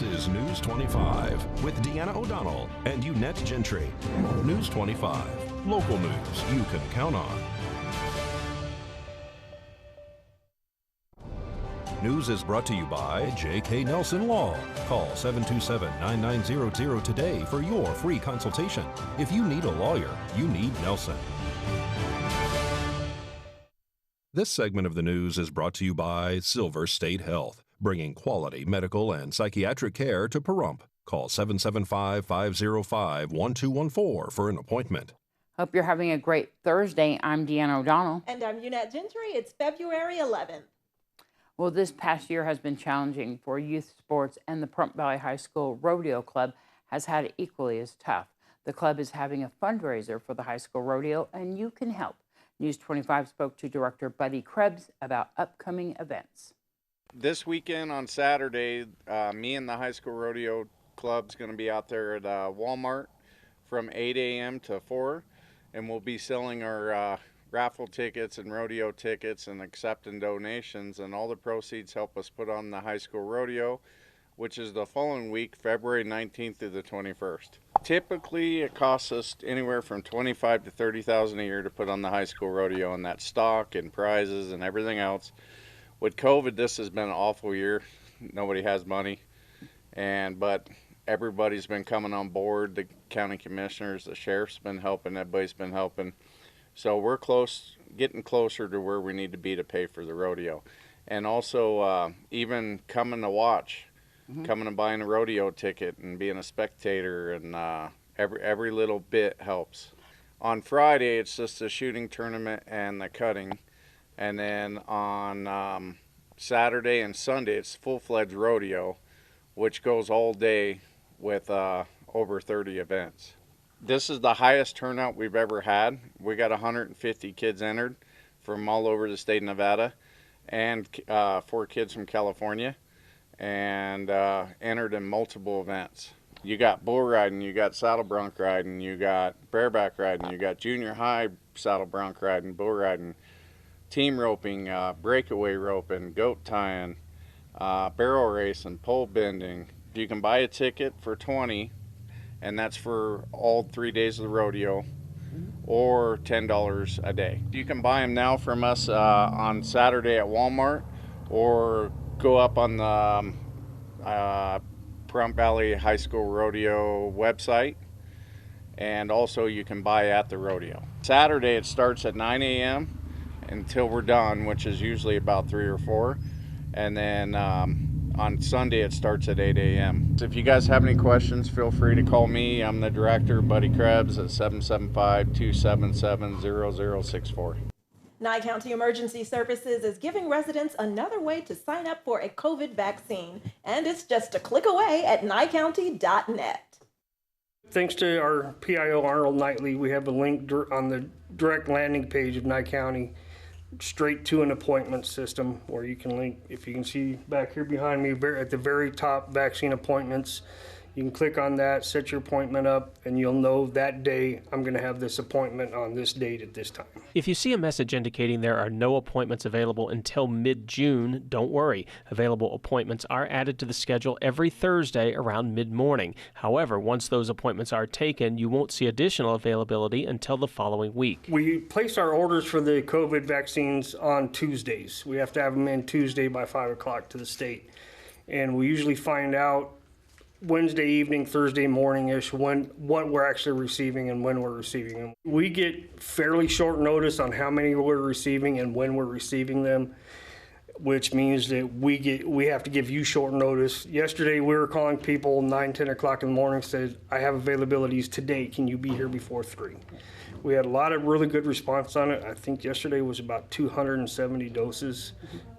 This is News 25 with Deanna O'Donnell and Unette Gentry. News 25, local news you can count on. News is brought to you by J.K. Nelson Law. Call 727-9900 today for your free consultation. If you need a lawyer, you need Nelson. This segment of the news is brought to you by Silver State Health, bringing quality medical and psychiatric care to Pahrump. Call 775-505-1214 for an appointment. Hope you're having a great Thursday. I'm Deanna O'Donnell. And I'm Unette Gentry. It's February 11th. Well, this past year has been challenging for youth sports, and the Pahrump Valley High School Rodeo Club has had it equally as tough. The club is having a fundraiser for the high school rodeo, and you can help. News 25 spoke to Director Buddy Krebs about upcoming events. This weekend on Saturday, me and the high school rodeo club's going to be out there at Walmart from 8 a.m. to 4, and we'll be selling our raffle tickets and rodeo tickets and accepting donations, and all the proceeds help us put on the high school rodeo, which is the following week, February 19th through the 21st. Typically, it costs us anywhere from $25,000 to $30,000 a year to put on the high school rodeo, and that's stock and prizes and everything else. With COVID, this has been an awful year. Nobody has money, but everybody's been coming on board. The county commissioners, the sheriff's been helping, everybody's been helping. So we're getting closer to where we need to be to pay for the rodeo. And also, even coming to watch. Coming and buying a rodeo ticket and being a spectator, and every little bit helps. On Friday, it's just a shooting tournament and the cutting. And then on Saturday and Sunday, it's full-fledged rodeo, which goes all day with over 30 events. This is the highest turnout we've ever had. We got 150 kids entered from all over the state of Nevada, and 4 kids from California, and entered in multiple events. You got bull riding, you got saddle bronc riding, you got bareback riding, you got junior high saddle bronc riding, bull riding, team roping, breakaway roping, goat tying, barrel racing, pole bending. You can buy a ticket for $20, and that's for all 3 days of the rodeo, or $10 a day. You can buy them now from us on Saturday at Walmart, or go up on the Pahrump Valley High School Rodeo website, and also you can buy at the rodeo. Saturday it starts at 9 a.m. until we're done, which is usually about 3 or 4, and then on Sunday it starts at 8 a.m. So if you guys have any questions, feel free to call me. I'm the director, Buddy Krebs, at 775-277-0064. Nye County Emergency Services is giving residents another way to sign up for a COVID vaccine, and it's just a click away at nyecounty.net. Thanks to our PIO Arnold Knightley, we have a link on the direct landing page of Nye County straight to an appointment system where you can link, if you can see back here behind me at the very top, vaccine appointments. You can click on that, set your appointment up, and you'll know that day I'm going to have this appointment on this date at this time. If you see a message indicating there are no appointments available until mid-June, don't worry. Available appointments are added to the schedule every Thursday around mid-morning. However, once those appointments are taken, you won't see additional availability until the following week. We place our orders for the COVID vaccines on Tuesdays. We have to have them in Tuesday by 5 o'clock to the state. And we usually find out Wednesday evening, Thursday morning-ish, what we're actually receiving and when we're receiving them. We get fairly short notice on how many we're receiving and when we're receiving them, which means that we have to give you short notice. Yesterday we were calling people 9, 10 o'clock in the morning, said, I have availabilities today, can you be here before 3? We had a lot of really good response on it. I think yesterday was about 270 doses,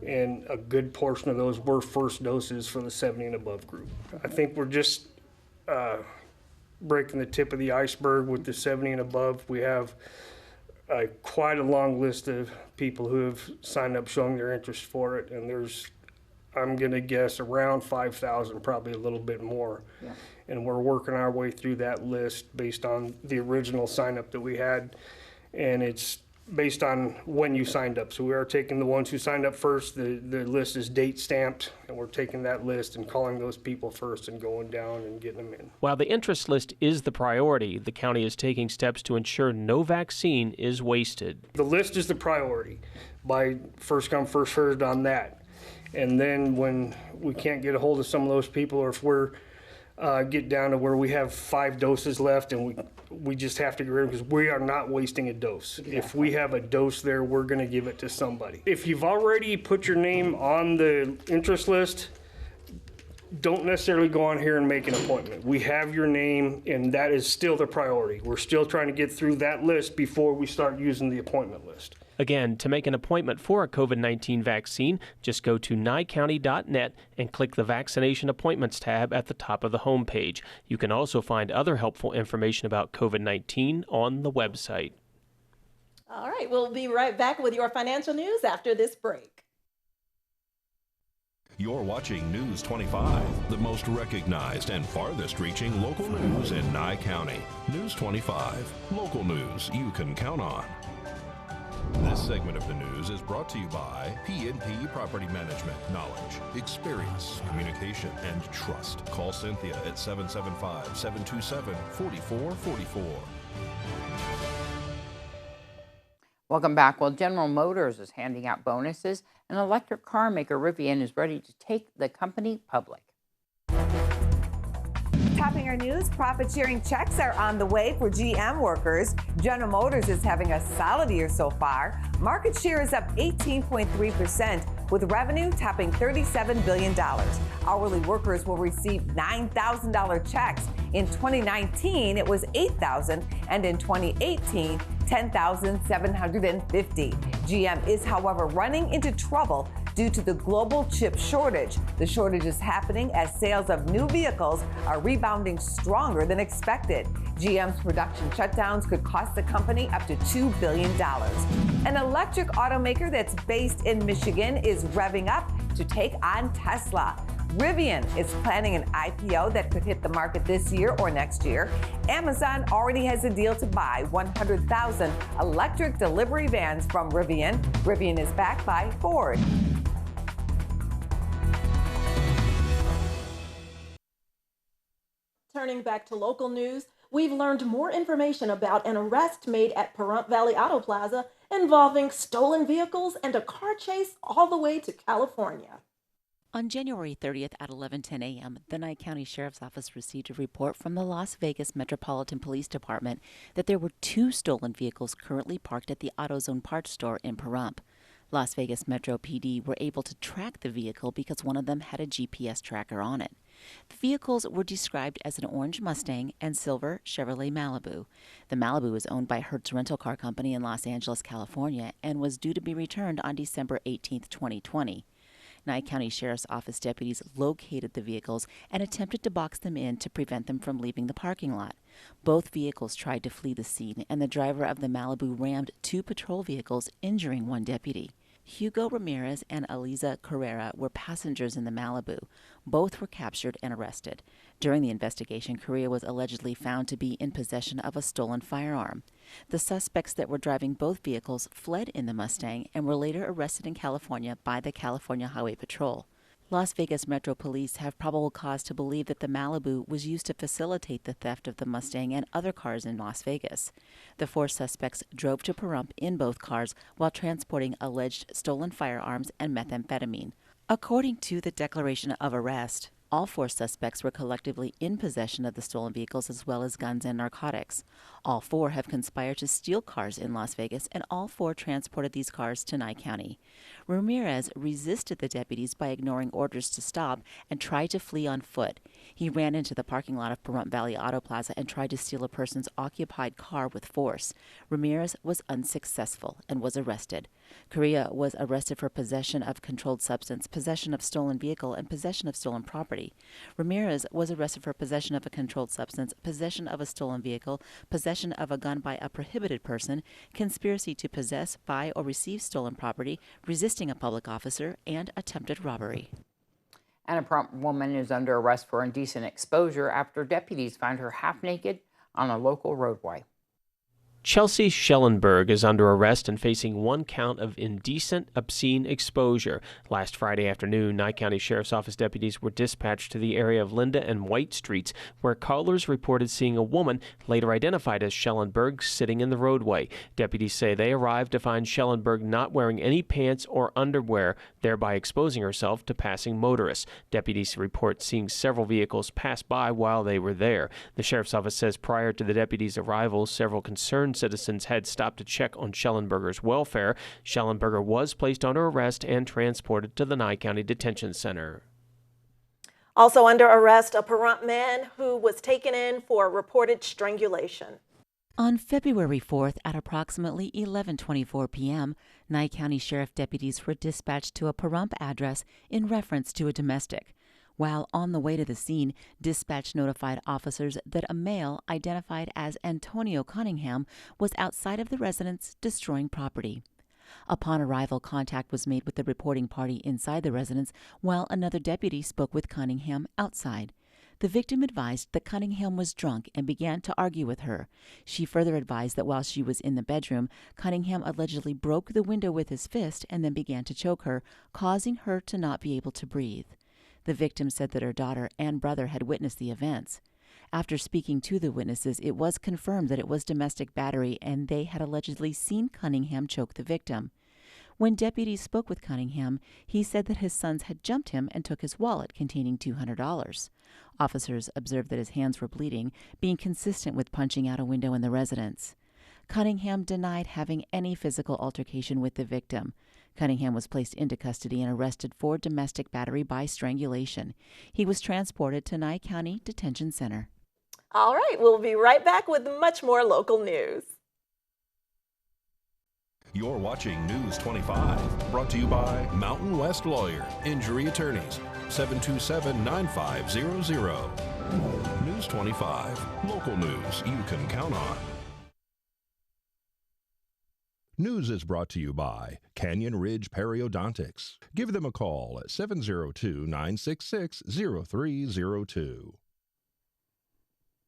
and a good portion of those were first doses for the 70 and above group. I think we're just breaking the tip of the iceberg with the 70 and above. We have quite a long list of people who have signed up showing their interest for it, and there's, I'm going to guess, around 5,000, probably a little bit more. Yeah. And we're working our way through that list based on the original sign up that we had. And it's based on when you signed up. So we are taking the ones who signed up first. The list is date stamped, and we're taking that list and calling those people first and going down and getting them in. While the interest list is the priority, the county is taking steps to ensure no vaccine is wasted. The list is the priority, by first come, first served on that. And then when we can't get a hold of some of those people, or if we're get down to where we have 5 doses left and we just have to get rid of them, because we are not wasting a dose. Exactly. If we have a dose there, we're going to give it to somebody. If you've already put your name on the interest list, don't necessarily go on here and make an appointment. We have your name, and that is still the priority. We're still trying to get through that list before we start using the appointment list. Again, to make an appointment for a COVID-19 vaccine, just go to nyecounty.net and click the Vaccination Appointments tab at the top of the homepage. You can also find other helpful information about COVID-19 on the website. All right, we'll be right back with your financial news after this break. You're watching News 25, the most recognized and farthest reaching local news in Nye County. News 25, local news you can count on. This segment of the news is brought to you by P&P Property Management. Knowledge, experience, communication, and trust. Call Cynthia at 775-727-4444. Welcome back. Well, General Motors is handing out bonuses, and electric car maker Rivian is ready to take the company public. Topping our news, profit-sharing checks are on the way for GM workers. General Motors is having a solid year so far. Market share is up 18.3%, with revenue topping $37 billion. Hourly workers will receive $9,000 checks. In 2019, it was $8,000, and in 2018, $10,750. GM is, however, running into trouble due to the global chip shortage. The shortage is happening as sales of new vehicles are rebounding stronger than expected. GM's production shutdowns could cost the company up to $2 billion. An electric automaker that's based in Michigan is revving up to take on Tesla. Rivian is planning an IPO that could hit the market this year or next year. Amazon already has a deal to buy 100,000 electric delivery vans from Rivian. Rivian is backed by Ford. Turning back to local news, we've learned more information about an arrest made at Pahrump Valley Auto Plaza involving stolen vehicles and a car chase all the way to California. On January 30th at 11:10 a.m., the Nye County Sheriff's Office received a report from the Las Vegas Metropolitan Police Department that there were 2 stolen vehicles currently parked at the AutoZone parts store in Pahrump. Las Vegas Metro PD were able to track the vehicle because one of them had a GPS tracker on it. The vehicles were described as an orange Mustang and silver Chevrolet Malibu. The Malibu is owned by Hertz Rental Car Company in Los Angeles, California, and was due to be returned on December 18, 2020. Nye County Sheriff's Office deputies located the vehicles and attempted to box them in to prevent them from leaving the parking lot. Both vehicles tried to flee the scene, and the driver of the Malibu rammed 2 patrol vehicles, injuring 1 deputy. Hugo Ramirez and Eliza Carrera were passengers in the Malibu. Both were captured and arrested. During the investigation, Carrera was allegedly found to be in possession of a stolen firearm. The suspects that were driving both vehicles fled in the Mustang and were later arrested in California by the California Highway Patrol. Las Vegas Metro Police have probable cause to believe that the Malibu was used to facilitate the theft of the Mustang and other cars in Las Vegas. The 4 suspects drove to Pahrump in both cars while transporting alleged stolen firearms and methamphetamine. According to the declaration of arrest, all 4 suspects were collectively in possession of the stolen vehicles as well as guns and narcotics. All 4 have conspired to steal cars in Las Vegas, and all 4 transported these cars to Nye County. Ramirez resisted the deputies by ignoring orders to stop and tried to flee on foot. He ran into the parking lot of Pahrump Valley Auto Plaza and tried to steal a person's occupied car with force. Ramirez was unsuccessful and was arrested. Correa was arrested for possession of controlled substance, possession of stolen vehicle, and possession of stolen property. Ramirez was arrested for possession of a controlled substance, possession of a stolen vehicle, possession of a gun by a prohibited person, conspiracy to possess, buy, or receive stolen property, resisting a public officer, and attempted robbery. And a Pahrump woman is under arrest for indecent exposure after deputies found her half naked on a local roadway. Chelsea Schellenberg is under arrest and facing 1 count of indecent, obscene exposure. Last Friday afternoon, Nye County Sheriff's Office deputies were dispatched to the area of Linda and White Streets, where callers reported seeing a woman, later identified as Schellenberg, sitting in the roadway. Deputies say they arrived to find Schellenberg not wearing any pants or underwear, thereby exposing herself to passing motorists. Deputies report seeing several vehicles pass by while they were there. The Sheriff's Office says prior to the deputies' arrival, several concerned citizens had stopped to check on Schellenberger's welfare. Schellenberger was placed under arrest and transported to the Nye County Detention Center. Also under arrest, a Pahrump man who was taken in for reported strangulation. On February 4th at approximately 11:24 p.m., Nye County Sheriff deputies were dispatched to a Pahrump address in reference to a domestic. While on the way to the scene, dispatch notified officers that a male identified as Antonio Cunningham was outside of the residence destroying property. Upon arrival, contact was made with the reporting party inside the residence, while another deputy spoke with Cunningham outside. The victim advised that Cunningham was drunk and began to argue with her. She further advised that while she was in the bedroom, Cunningham allegedly broke the window with his fist and then began to choke her, causing her to not be able to breathe. The victim said that her daughter and brother had witnessed the events. After speaking to the witnesses, it was confirmed that it was domestic battery and they had allegedly seen Cunningham choke the victim. When deputies spoke with Cunningham, he said that his sons had jumped him and took his wallet containing $200. Officers observed that his hands were bleeding, being consistent with punching out a window in the residence. Cunningham denied having any physical altercation with the victim. Cunningham was placed into custody and arrested for domestic battery by strangulation. He was transported to Nye County Detention Center. All right, we'll be right back with much more local news. You're watching News 25, brought to you by Mountain West Lawyer, Injury Attorneys, 727-9500. News 25, local news you can count on. News is brought to you by Canyon Ridge Periodontics. Give them a call at 702-966-0302.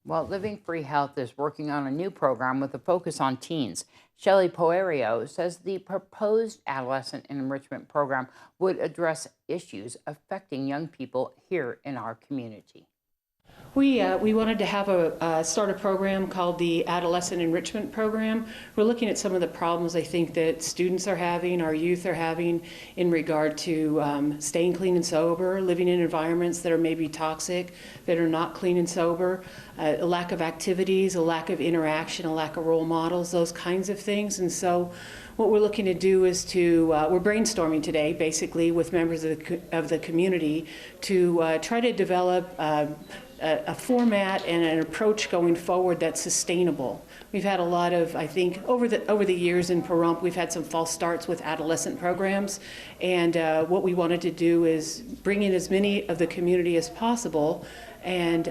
Well, Living Free Health is working on a new program with a focus on teens. Shelley Poerio says the proposed adolescent enrichment program would address issues affecting young people here in our community. We wanted to have start a program called the Adolescent Enrichment Program. We're looking at some of the problems I think that students are having, our youth are having in regard to staying clean and sober, living in environments that are maybe toxic, that are not clean and sober, a lack of activities, a lack of interaction, a lack of role models, those kinds of things. And so what we're looking to do is we're brainstorming today basically with members of the community to try to develop a format and an approach going forward that's sustainable. We've had a lot of, I think, over the years in Pahrump, we've had some false starts with adolescent programs, and what we wanted to do is bring in as many of the community as possible and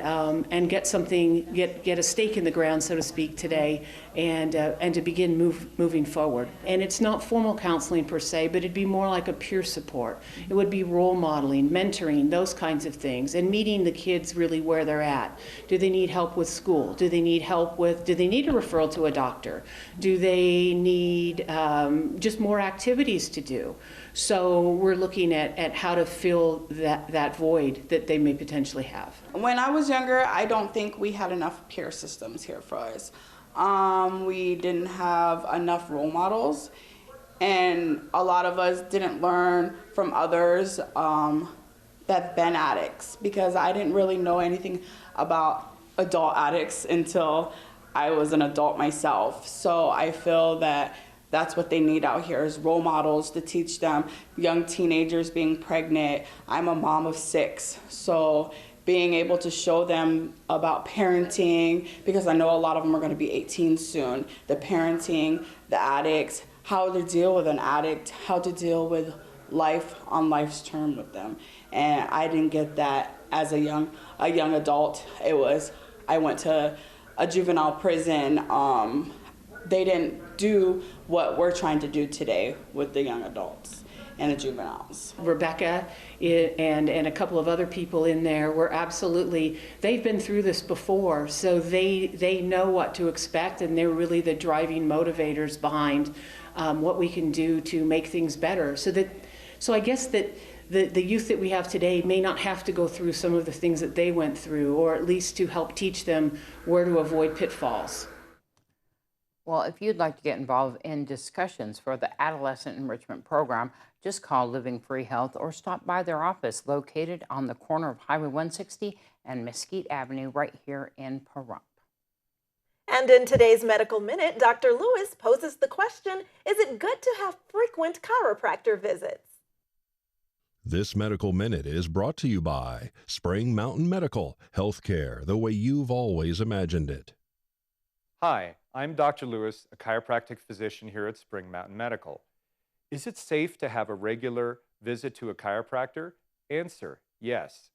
get a stake in the ground, so to speak, today, and to begin moving forward. And it's not formal counseling per se, but it'd be more like a peer support. It would be role modeling, mentoring, those kinds of things, and meeting the kids really where they're at. Do they need help with school? Do they need a referral to a doctor? Do they need just more activities to do? So we're looking at how to fill that void that they may potentially have. When I was younger, I don't think we had enough peer systems here for us. We didn't have enough role models, and a lot of us didn't learn from others that've been addicts, because I didn't really know anything about adult addicts until I was an adult myself. So I feel that that's what they need out here, is role models to teach them. Young teenagers being pregnant. I'm a mom of 6, so being able to show them about parenting, because I know a lot of them are going to be 18 soon, the parenting, the addicts, how to deal with an addict, how to deal with life on life's term with them. And I didn't get that as a young adult. I went to a juvenile prison. They didn't do what we're trying to do today with the young adults. and the juveniles. Rebecca and a couple of other people in there were absolutely, they've been through this before, so they know what to expect, and they're really the driving motivators behind what we can do to make things better. So I guess that the youth that we have today may not have to go through some of the things that they went through, or at least to help teach them where to avoid pitfalls. Well, if you'd like to get involved in discussions for the Adolescent Enrichment Program, just call Living Free Health or stop by their office located on the corner of Highway 160 and Mesquite Avenue right here in Pahrump. And in today's Medical Minute, Dr. Lewis poses the question, is it good to have frequent chiropractor visits? This Medical Minute is brought to you by Spring Mountain Medical, healthcare the way you've always imagined it. Hi, I'm Dr. Lewis, a chiropractic physician here at Spring Mountain Medical. Is it safe to have a regular visit to a chiropractor? Answer, yes.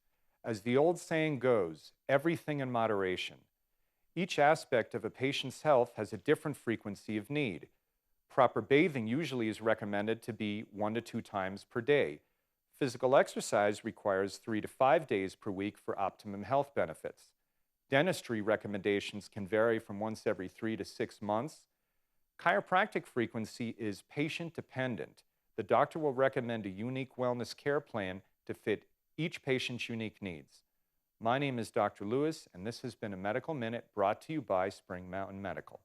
As the old saying goes, everything in moderation. Each aspect of a patient's health has a different frequency of need. Proper bathing usually is recommended to be 1 to 2 times per day. Physical exercise requires 3 to 5 days per week for optimum health benefits. Dentistry recommendations can vary from once every 3 to 6 months. Chiropractic frequency is patient-dependent. The doctor will recommend a unique wellness care plan to fit each patient's unique needs. My name is Dr. Lewis, and this has been a Medical Minute brought to you by Spring Mountain Medical.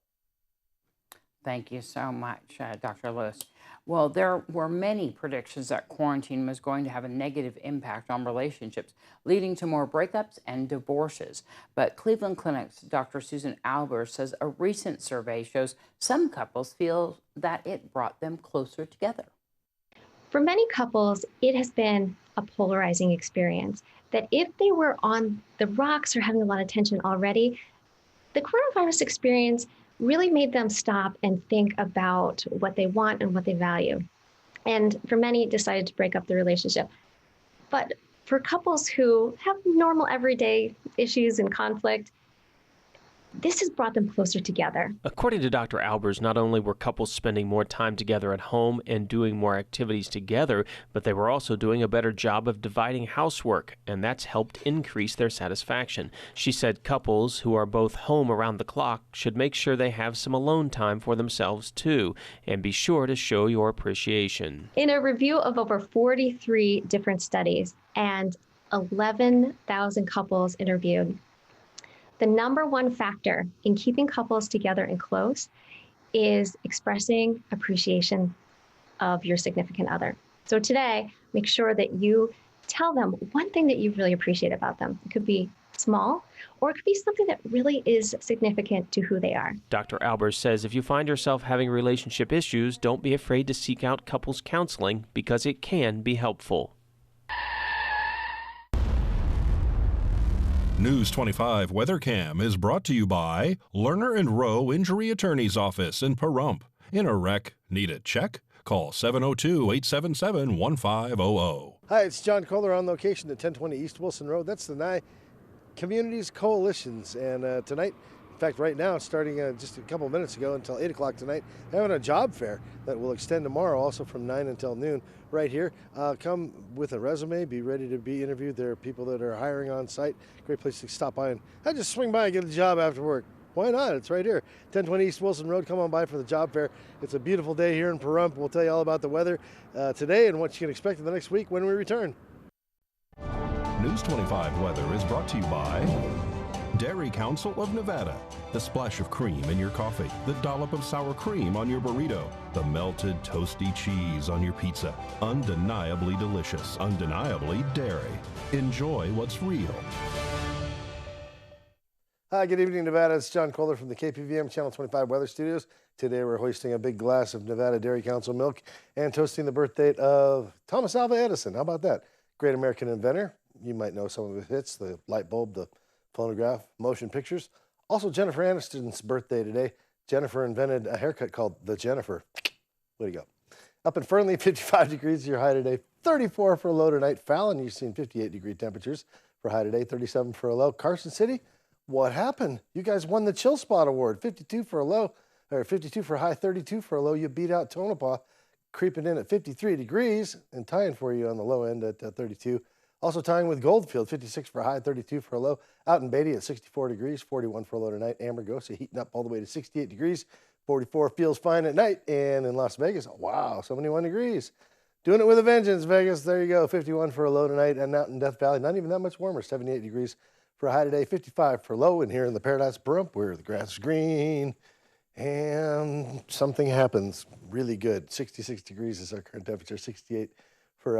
Thank you so much, Dr. Lewis. Well, there were many predictions that quarantine was going to have a negative impact on relationships, leading to more breakups and divorces. But Cleveland Clinic's Dr. Susan Albers says a recent survey shows some couples feel that it brought them closer together. For many couples, it has been a polarizing experience, that if they were on the rocks or having a lot of tension already, the coronavirus experience really made them stop and think about what they want and what they value. And for many, decided to break up the relationship. But for couples who have normal everyday issues and conflict, this has brought them closer together. According to Dr. Albers, not only were couples spending more time together at home and doing more activities together, but they were also doing a better job of dividing housework, and that's helped increase their satisfaction. She said couples who are both home around the clock should make sure they have some alone time for themselves too, and be sure to show your appreciation. In a review of over 43 different studies and 11,000 couples interviewed, the number one factor in keeping couples together and close is expressing appreciation of your significant other. So today, make sure that you tell them one thing that you really appreciate about them. It could be small, or it could be something that really is significant to who they are. Dr. Albers says if you find yourself having relationship issues, don't be afraid to seek out couples counseling because it can be helpful. News 25 Weather Cam is brought to you by Lerner and Rowe Injury Attorney's Office in Pahrump. In a wreck, need a check? Call 702-877-1500. Hi, it's John Kohler on location at 1020 East Wilson Road. That's the Nye Communities Coalitions. And tonight, in fact, right now, starting just a couple minutes ago until 8 o'clock tonight, they're having a job fair that will extend tomorrow, also from 9 until noon, right here. Come with a resume, be ready to be interviewed. There are people that are hiring on site. Great place to stop by and just swing by and get a job after work. Why not? It's right here, 1020 East Wilson Road. Come on by for the job fair. It's a beautiful day here in Pahrump. We'll tell you all about the weather today and what you can expect in the next week when we return. News 25 weather is brought to you by Dairy Council of Nevada. The splash of cream in your coffee, the dollop of sour cream on your burrito, the melted toasty cheese on your pizza. Undeniably delicious, undeniably dairy. Enjoy what's real. Hi, good evening, Nevada. It's John Kohler from the KPVM Channel 25 Weather Studios. Today we're hoisting a big glass of Nevada Dairy Council milk and toasting the birth date of Thomas Alva Edison. How about that? Great American inventor. You might know some of his hits, the light bulb, the phonograph, motion pictures. Also, Jennifer Aniston's birthday today. Jennifer invented a haircut called the Jennifer. Way to go. Up in Fernley, 55 degrees your high today. 34 for a low tonight. Fallon, you've seen 58-degree temperatures for high today. 37 for a low. Carson City, what happened? You guys won the Chill Spot Award. 52 for a low, or 52 for a high, 32 for a low. You beat out Tonopah. creeping in at 53 degrees and tying for you on the low end at 32. Also tying with Goldfield, 56 for a high, 32 for a low. Out in Beatty at 64 degrees, 41 for a low tonight. Amargosa heating up all the way to 68 degrees, 44 feels fine at night. And in Las Vegas, wow, 71 degrees. Doing it with a vengeance, Vegas. There you go, 51 for a low tonight. And out in Death Valley, not even that much warmer, 78 degrees for a high today, 55 for low. And here in the Paradise Pahrump, where the grass is green and something happens really good. 66 degrees is our current temperature, 68 for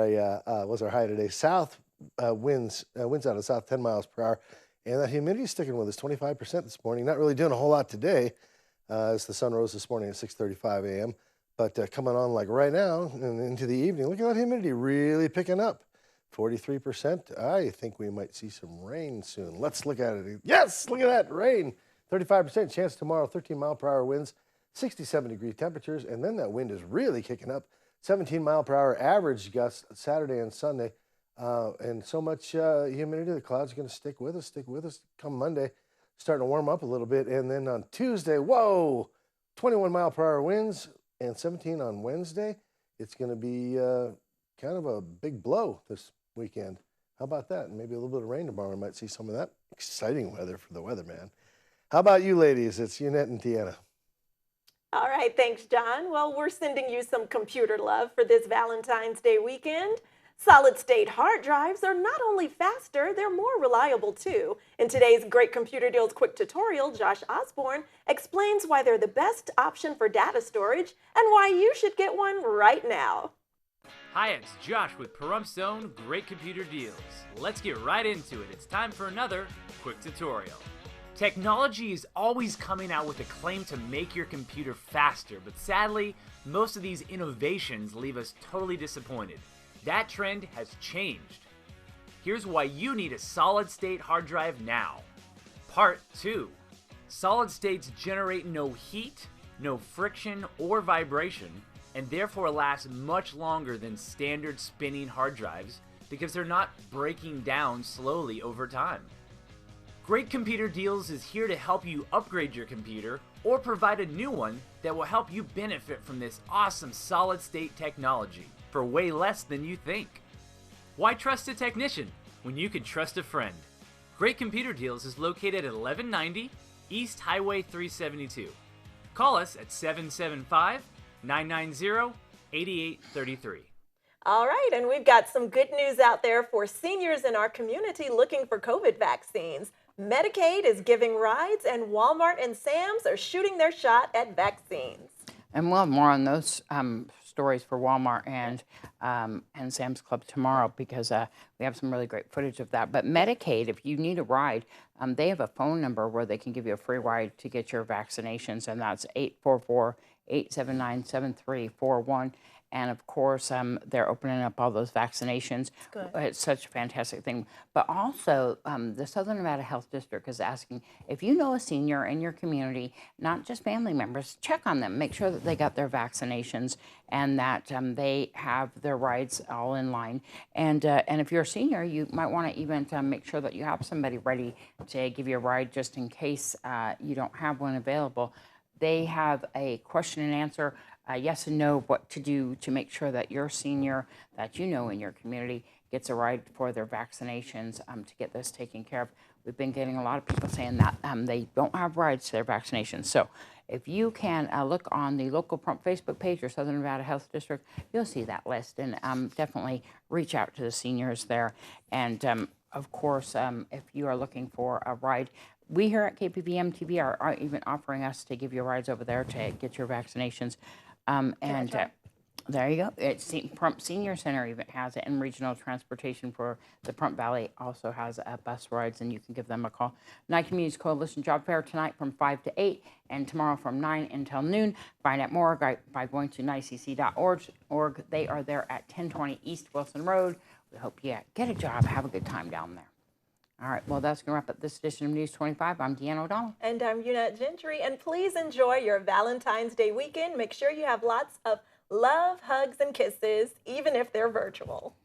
was our high today. South winds out of south 10 miles per hour. And that humidity is sticking with us, 25% this morning. Not really doing a whole lot today as the sun rose this morning at 6:35 a.m. But coming on like right now and into the evening, look at that humidity really picking up. 43%. I think we might see some rain soon. Let's look at it. Yes, look at that rain. 35% chance tomorrow, 13 mile per hour winds, 67 degree temperatures. And then that wind is really kicking up. 17 mile per hour average gusts Saturday and Sunday. And so much humidity, the clouds are going to stick with us come Monday. Starting to warm up a little bit. And then on Tuesday, whoa, 21 mile per hour winds and 17 on Wednesday. It's going to be kind of a big blow this weekend. How about that? And maybe a little bit of rain tomorrow. We might see some of that. Exciting weather for the weatherman. How about you ladies? It's Unette and Tiana. All right, thanks, John. Well, we're sending you some computer love for this Valentine's Day weekend. Solid-state hard drives are not only faster, they're more reliable too. In today's Great Computer Deals quick tutorial, Josh Osborne explains why they're the best option for data storage and why you should get one right now. Hi, it's Josh with Pahrump Zone Great Computer Deals. Let's get right into it. It's time for another quick tutorial. Technology is always coming out with a claim to make your computer faster, but sadly, most of these innovations leave us totally disappointed. That trend has changed. Here's why you need a solid-state hard drive now. Part 2. Solid states generate no heat, no friction or vibration, and therefore last much longer than standard spinning hard drives because they're not breaking down slowly over time. Great Computer Deals is here to help you upgrade your computer or provide a new one that will help you benefit from this awesome solid-state technology for way less than you think. Why trust a technician when you can trust a friend? Great Computer Deals is located at 1190 East Highway 372. Call us at 775-990-8833. All right, and we've got some good news out there for seniors in our community looking for COVID vaccines. Medicaid is giving rides, and Walmart and Sam's are shooting their shot at vaccines. And we'll have more on those stories for Walmart and Sam's Club tomorrow because we have some really great footage of that. But Medicaid, if you need a ride, they have a phone number where they can give you a free ride to get your vaccinations, and that's 844-879-7341. And of course, they're opening up all those vaccinations. Good. It's such a fantastic thing. But also, the Southern Nevada Health District is asking if you know a senior in your community, not just family members, check on them. Make sure that they got their vaccinations and that they have their rights all in line. And if you're a senior, you might want to even make sure that you have somebody ready to give you a ride just in case you don't have one available. They have a question and answer, yes and no, what to do to make sure that your senior that you know in your community gets a ride for their vaccinations to get this taken care of. We've been getting a lot of people saying that they don't have rides to their vaccinations. So if you can look on the local Pahrump Facebook page or Southern Nevada Health District, you'll see that list, and definitely reach out to the seniors there. And of course, if you are looking for a ride, we here at KPVM TV are even offering us to give you rides over there to get your vaccinations. There you go. Pahrump Senior Center even has it, and Regional Transportation for the Pahrump Valley also has bus rides, and you can give them a call. Nye Communities Coalition Job Fair tonight from 5 to 8, and tomorrow from 9 until noon. Find out more by going to nycc.org. They are there at 1020 East Wilson Road. We hope you get a job, have a good time down there. All right, well, that's going to wrap up this edition of News 25. I'm Deanna O'Donnell. And I'm Unette Gentry. And please enjoy your Valentine's Day weekend. Make sure you have lots of love, hugs, and kisses, even if they're virtual.